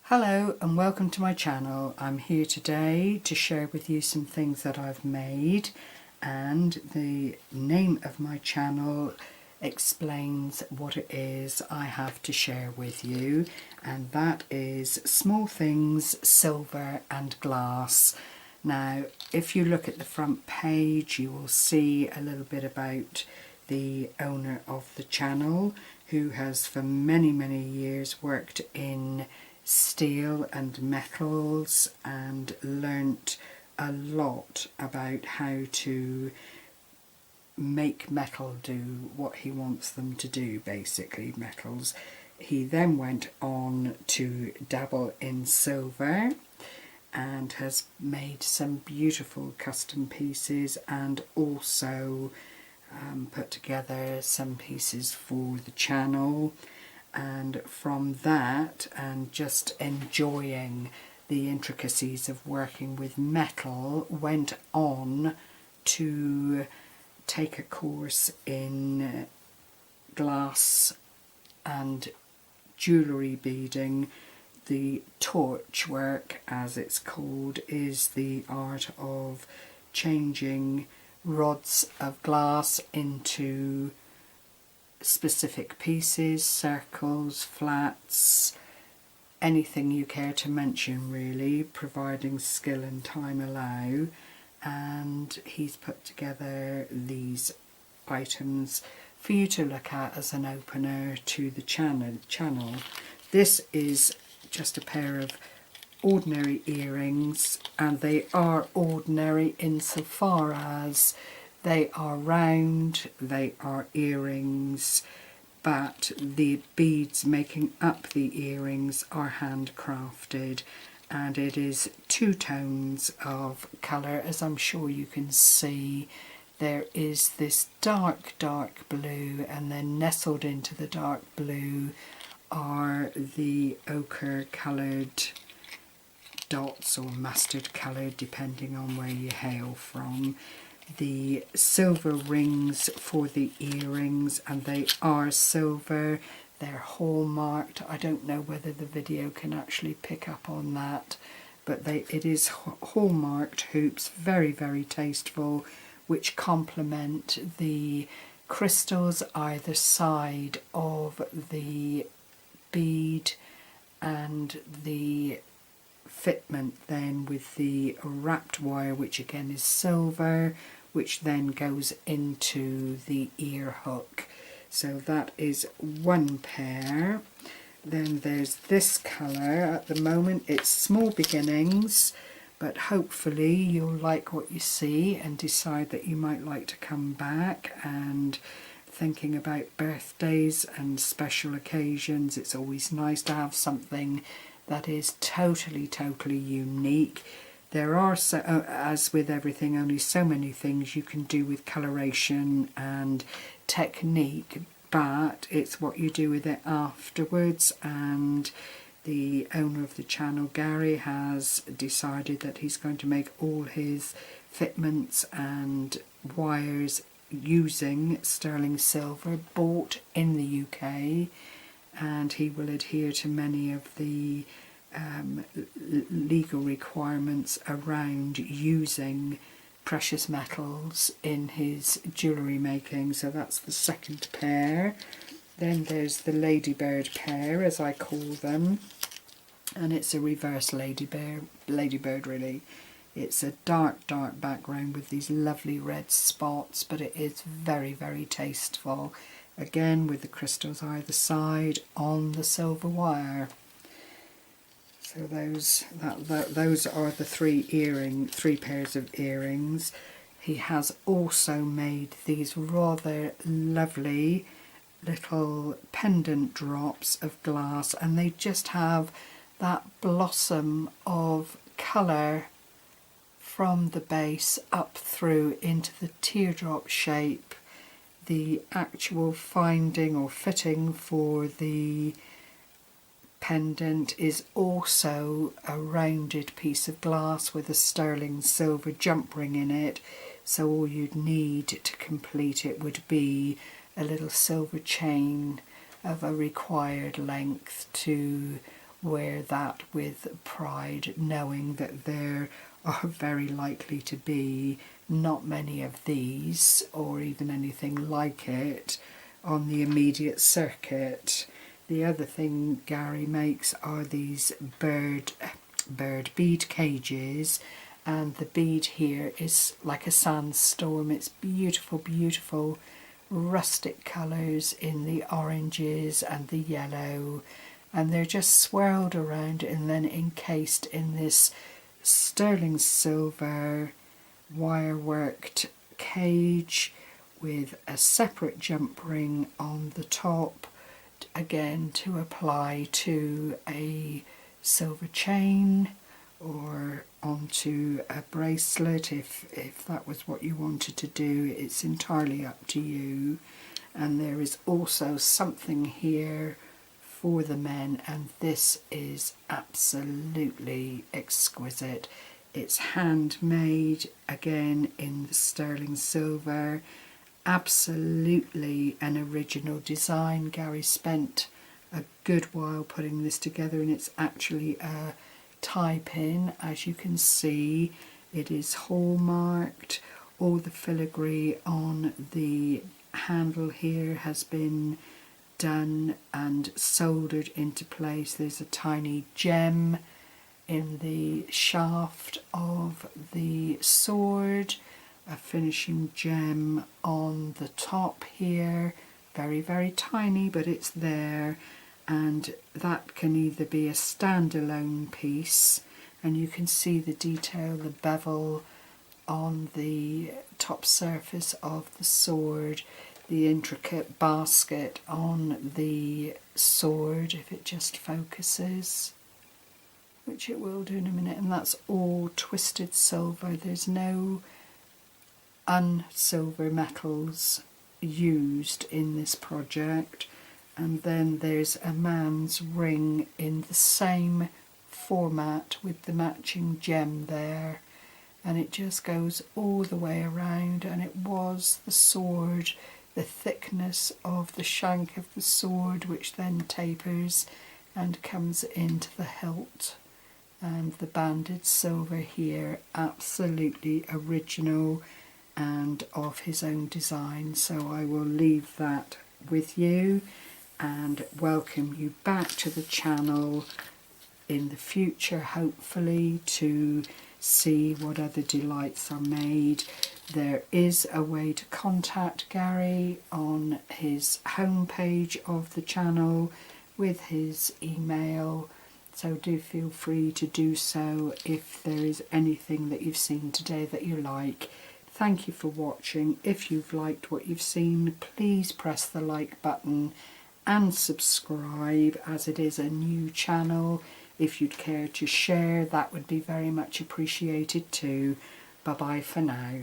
Hello and welcome to my channel. I'm here today to share with you some things that I've made, and the name of my channel explains what it is I have to share with you, and that is Small Things, Silver and Glass. Now if you look at the front page you will see a little bit about the owner of the channel, who has for many years worked in steel and metals and learnt a lot about how to make metal do what he wants them to do, basically metals. He then went on to dabble in silver and has made some beautiful custom pieces, and also put together some pieces for the channel. And from that, and just enjoying the intricacies of working with metal, went on to take a course in glass and jewellery beading. The torch work, as it's called, is the art of changing rods of glass into specific pieces, circles, flats, anything you care to mention really, providing skill and time allow. And he's put together these items for you to look at as an opener to the channel. This is just a pair of ordinary earrings, and they are ordinary insofar as they are round, they are earrings, but the beads making up the earrings are handcrafted, and it is two tones of colour. As I'm sure you can see, there is this dark blue, and then nestled into the dark blue are the ochre coloured dots, or mustard coloured depending on where you hail from. The silver rings for the earrings, and they are silver, they're hallmarked. I don't know whether the video can actually pick up on that, but it is hallmarked hoops, very tasteful, which complement the crystals either side of the bead, and the fitment then with the wrapped wire, which again is silver, which then goes into the ear hook. So that is one pair. Then there's this colour. At the moment it's small beginnings, but hopefully you'll like what you see and decide that you might like to come back. And thinking about birthdays and special occasions, it's always nice to have something that is totally unique. There are, as with everything, only so many things you can do with coloration and technique, but it's what you do with it afterwards. And the owner of the channel, Gary, has decided that he's going to make all his fitments and wires using sterling silver bought in the UK, and he will adhere to many of the legal requirements around using precious metals in his jewellery making. So that's the second pair. Then there's the ladybird pair, as I call them, and it's a reverse ladybird really. It's a dark background with these lovely red spots, but it is very tasteful, again with the crystals either side on the silver wire. So those are the three pairs of earrings. He has also made these rather lovely little pendant drops of glass, and they just have that blossom of colour from the base up through into the teardrop shape. The actual finding or fitting for the pendant is also a rounded piece of glass with a sterling silver jump ring in it, so all you'd need to complete it would be a little silver chain of a required length to wear that with pride, knowing that there are very likely to be not many of these or even anything like it on the immediate circuit. The other thing Gary makes are these bird bead cages, and the bead here is like a sandstorm. It's beautiful, beautiful rustic colours in the oranges and the yellow, and they're just swirled around and then encased in this sterling silver wire worked cage with a separate jump ring on the top, again to apply to a silver chain or onto a bracelet if that was what you wanted to do. It's entirely up to you. And there is also something here for the men, and this is absolutely exquisite. It's handmade, again in the sterling silver. Absolutely an original design. Gary spent a good while putting this together, and it's actually a tie pin. As you can see, it is hallmarked. All the filigree on the handle here has been done and soldered into place. There's a tiny gem in the shaft of the sword, a finishing gem on the top here, very, very tiny, but it's there. And that can either be a standalone piece, and you can see the detail, the bevel on the top surface of the sword, the intricate basket on the sword, if it just focuses, which it will do in a minute, and that's all twisted silver. There's no unsilver metals used in this project. And then there's a man's ring in the same format with the matching gem there, and it just goes all the way around, and it was the sword, the thickness of the shank of the sword, which then tapers and comes into the hilt. And the banded silver here, absolutely original and of his own design. So I will leave that with you and welcome you back to the channel in the future, hopefully, to see what other delights are made. There is a way to contact Gary on his homepage of the channel with his email, so do feel free to do so if there is anything that you've seen today that you like. Thank you for watching. If you've liked what you've seen, please press the like button and subscribe, as it is a new channel. If you'd care to share, that would be very much appreciated too. Bye bye for now.